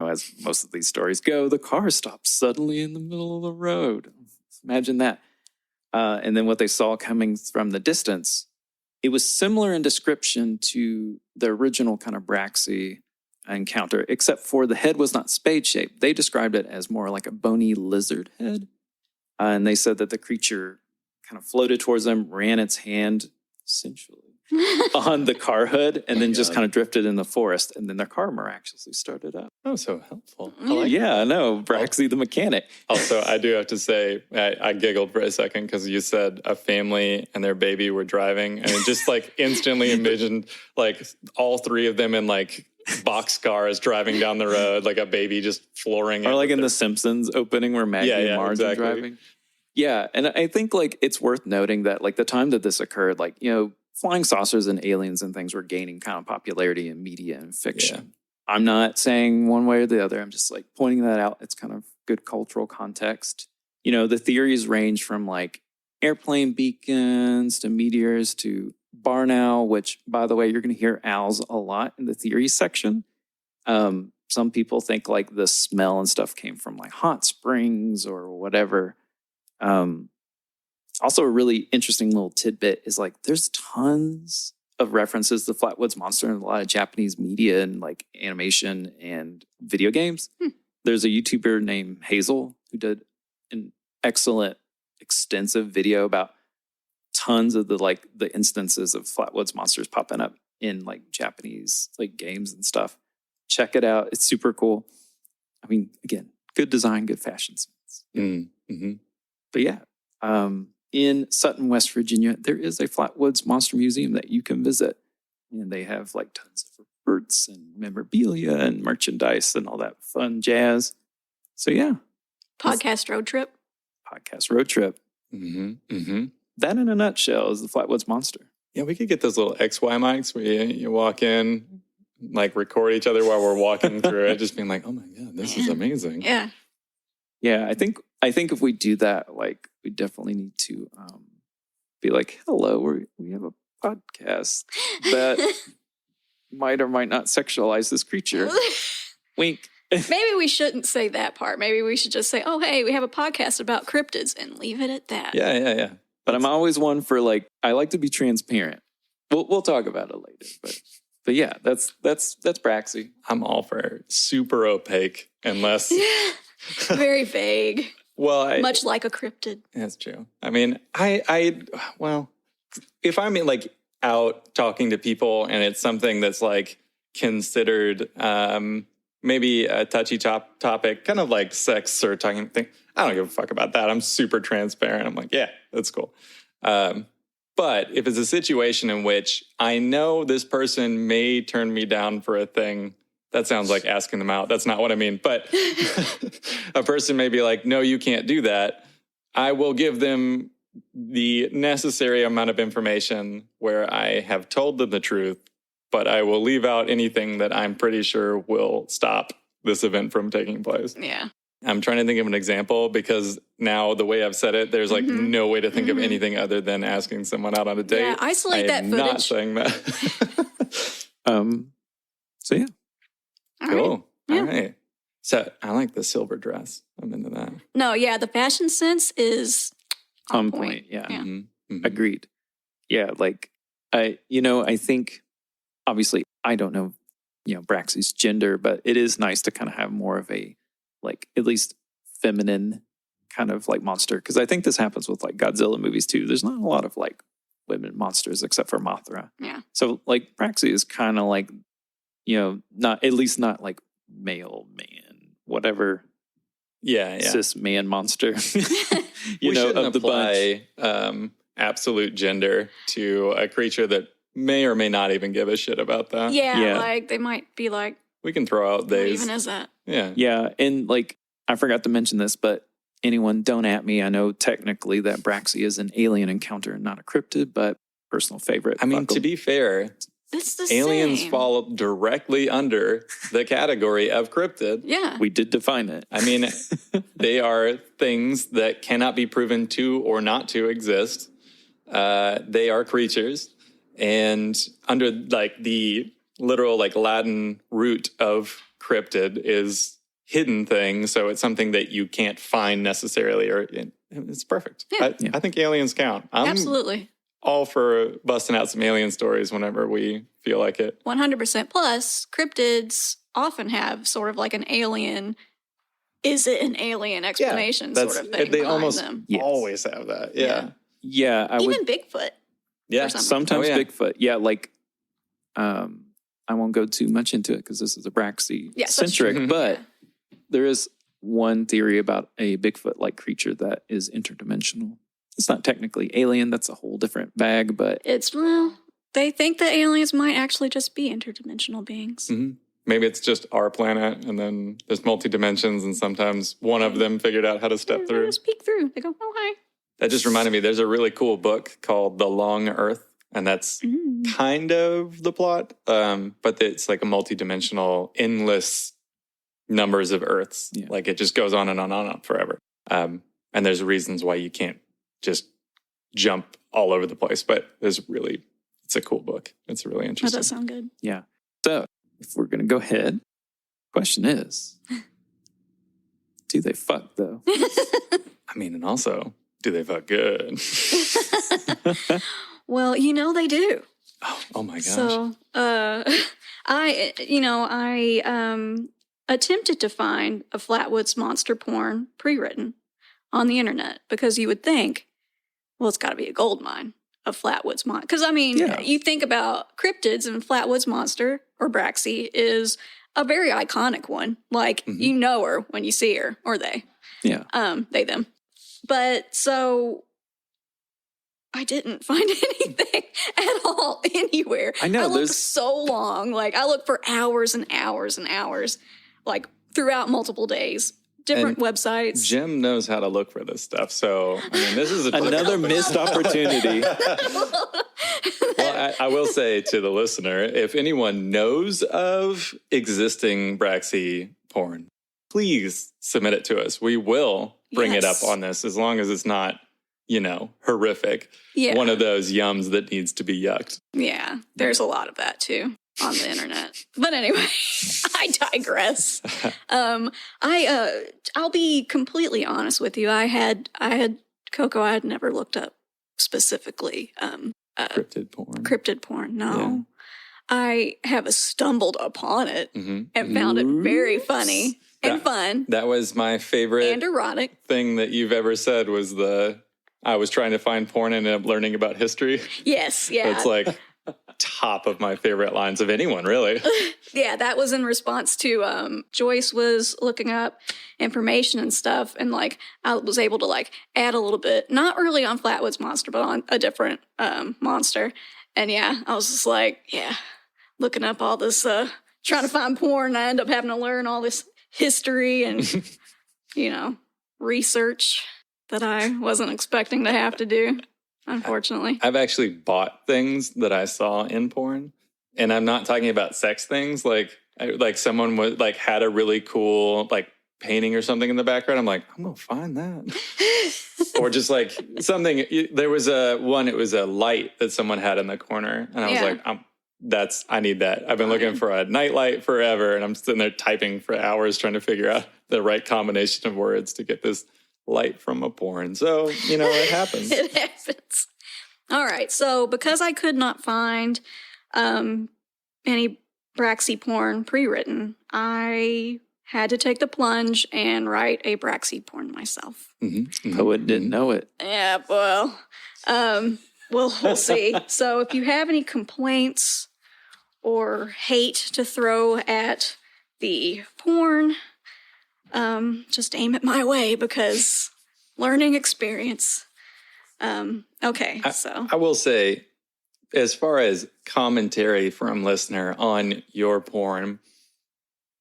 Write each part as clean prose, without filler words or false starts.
As most of these stories go, the car stops suddenly in the middle of the road. Imagine that. And then what they saw coming from the distance, it was similar in description to the original kind of Braxxie encounter, except for the head was not spade-shaped. They described it as more like a bony lizard head. And they said that the creature kind of floated towards them, ran its hand essentially on the car hood, and then just kind of drifted in the forest. And then their car miraculously started up. Oh, so helpful. I know. Braxxie the mechanic. Also, I do have to say, I giggled for a second because you said a family and their baby were driving, and it just like instantly envisioned like all three of them in like boxcars driving down the road, like a baby just flooring. Or like in The Simpsons opening where Maggie and Marge are driving. Yeah, and I think like it's worth noting that like the time that this occurred, like, you know, flying saucers and aliens and things were gaining kind of popularity in media and fiction. Yeah. I'm not saying one way or the other. I'm just like pointing that out. It's kind of good cultural context. You know, the theories range from like airplane beacons to meteors to barn owl, which, by the way, you're going to hear owls a lot in the theory section. Some people think like the smell and stuff came from like hot springs or whatever. Also, a really interesting little tidbit is like there's tons of references to the Flatwoods monster in a lot of Japanese media and like animation and video games. There's a YouTuber named Hazel who did an excellent, extensive video about tons of the instances of Flatwoods monsters popping up in like Japanese like games and stuff. Check it out. It's super cool. I mean, again, good design, good fashion sense. Mm-hmm. But yeah, in Sutton, West Virginia, there is a Flatwoods Monster Museum that you can visit. And they have like tons of birds and memorabilia and merchandise and all that fun jazz. So yeah. Podcast road trip. Mm-hmm. That in a nutshell is the Flatwoods Monster. Yeah, we could get those little XY mics where you walk in, like record each other while we're walking through it, just being like, oh my God, this is amazing. Yeah. Yeah, I think if we do that, like, we definitely need to be like, hello, we have a podcast that might or might not sexualize this creature. Wink. Maybe we shouldn't say that part. Maybe we should just say, oh, hey, we have a podcast about cryptids and leave it at that. Yeah. But I'm always one for like, I like to be transparent. We'll talk about it later. But yeah, that's Braxxie. I'm all for super opaque unless... Very vague. Well, much like a cryptid. That's true. I mean, well, if I'm like out talking to people and it's something that's like considered maybe a touchy topic, kind of like sex or talking thing, I don't give a fuck about that. I'm super transparent. I'm like, yeah, that's cool. But if it's a situation in which I know this person may turn me down for a thing, that sounds like asking them out. That's not what I mean. But a person may be like, no, you can't do that. I will give them the necessary amount of information where I have told them the truth, but I will leave out anything that I'm pretty sure will stop this event from taking place. Yeah. I'm trying to think of an example because now the way I've said it, there's like no way to think of anything other than asking someone out on a date. Yeah, isolate that footage. I'm not saying that. So yeah. Cool. All right. So I like the silver dress. I'm into that. No, yeah, the fashion sense is on point. Yeah. Mm-hmm. Agreed. Yeah, like I think obviously I don't know, Braxxie's gender, but it is nice to kind of have more of a like at least feminine kind of like monster, because I think this happens with like Godzilla movies too. There's not a lot of like women monsters except for Mothra. Yeah. So like Braxxie is kind of like, not like male man, whatever. Yeah. Cis man monster. we shouldn't of the apply absolute gender to a creature that may or may not even give a shit about that. Yeah. Like they might be like, we can throw out days. What even is that? Yeah. Yeah. And like, I forgot to mention this, but anyone don't at me. I know technically that Braxxie is an alien encounter and not a cryptid, but personal favorite. I mean, to be fair, it's the aliens same. fall directly under the category of cryptid. Yeah. We did define it. I mean, they are things that cannot be proven to or not to exist. They are creatures. And under like the literal like Latin root of cryptid is hidden thing, so it's something that you can't find necessarily, or it's perfect. Yeah. I think aliens count. I'm Absolutely. all for busting out some alien stories whenever we feel like it. 100%. Plus, cryptids often have sort of like an alien, is it an alien explanation sort of thing They behind almost them. always have that. Yeah. Yeah. Even Bigfoot. Yeah. Sometimes Bigfoot. Yeah. Like, I won't go too much into it because this is a Braxxie centric, but there is one theory about a Bigfoot-like creature that is interdimensional. It's not technically alien. That's a whole different bag, but they think that aliens might actually just be interdimensional beings. Mm-hmm. Maybe it's just our planet, and then there's multi-dimensions, and sometimes one of them figured out how to step through. They just peek through. They go, oh, hi. That just reminded me, there's a really cool book called The Long Earth, and that's kind of the plot, but it's like a multi-dimensional, endless numbers of Earths. Yeah. Like it just goes on and on forever. And there's reasons why you can't just jump all over the place, but it's a cool book. It's really interesting. That does sound good. Yeah. So if we're going to go ahead, question is, do they fuck though? I mean, and also, do they fuck good? Well, they do. Oh my gosh. So, I attempted to find a Flatwoods monster porn pre-written on the internet because you would think, well, it's got to be a gold mine of Flatwoods monster. Because, you think about cryptids, and Flatwoods monster, or Braxxie, is a very iconic one. Like, you know her when you see her, or they. Yeah. They, them. But, so, I didn't find anything at all anywhere. I know. I looked so long. Like, I looked for hours and hours and hours, like, throughout multiple days. Different websites. Jim knows how to look for this stuff. So, this is another missed opportunity. Well, I will say to the listener, if anyone knows of existing Braxxie porn, please submit it to us. We will bring it up on this, as long as it's not, horrific. Yeah. One of those yums that needs to be yucked. Yeah, there's a lot of that too on the internet. But anyway, I digress. I'll be completely honest with you. I had Coco. I had never looked up specifically cryptid porn. Cryptid porn. No, yeah. I have stumbled upon it and found it very funny and fun. That was my favorite and erotic thing that you've ever said. Was I was trying to find porn and ended up learning about history. Yes, yeah. It's like top of my favorite lines of anyone, really. Yeah, that was in response to Joyce was looking up information and stuff, and I was able to add a little bit, not really on Flatwoods monster, but on a different monster. And yeah, I was just looking up all this, trying to find porn. And I end up having to learn all this history and research that I wasn't expecting to have to do. Unfortunately, I've actually bought things that I saw in porn, and I'm not talking about sex things. Like someone was had a really cool painting or something in the background. I'm like, I'm gonna find that, or just something. There was it was a light that someone had in the corner, and I was like, I need that. I've been looking for a nightlight forever, and I'm sitting there typing for hours trying to figure out the right combination of words to get this light from a porn. So, it happens. It happens. All right. So because I could not find any Braxxie porn pre-written, I had to take the plunge and write a Braxxie porn myself. Poet didn't know it. Yeah, well, we'll see. So if you have any complaints or hate to throw at the porn, just aim it my way, because learning experience. Okay, so I will say, as far as commentary from listener on your porn,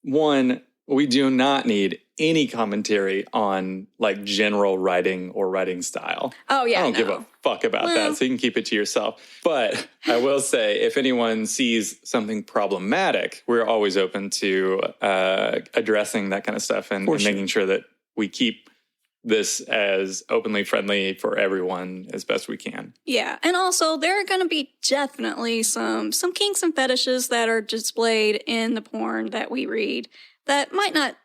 one, we do not need any commentary on general writing or writing style. Oh yeah, I don't give a fuck about that, so you can keep it to yourself. But I will say, if anyone sees something problematic, we're always open to addressing that kind of stuff and making sure that we keep this as openly friendly for everyone as best we can. Yeah, and also there are going to be definitely some kinks and fetishes that are displayed in the porn that we read that might not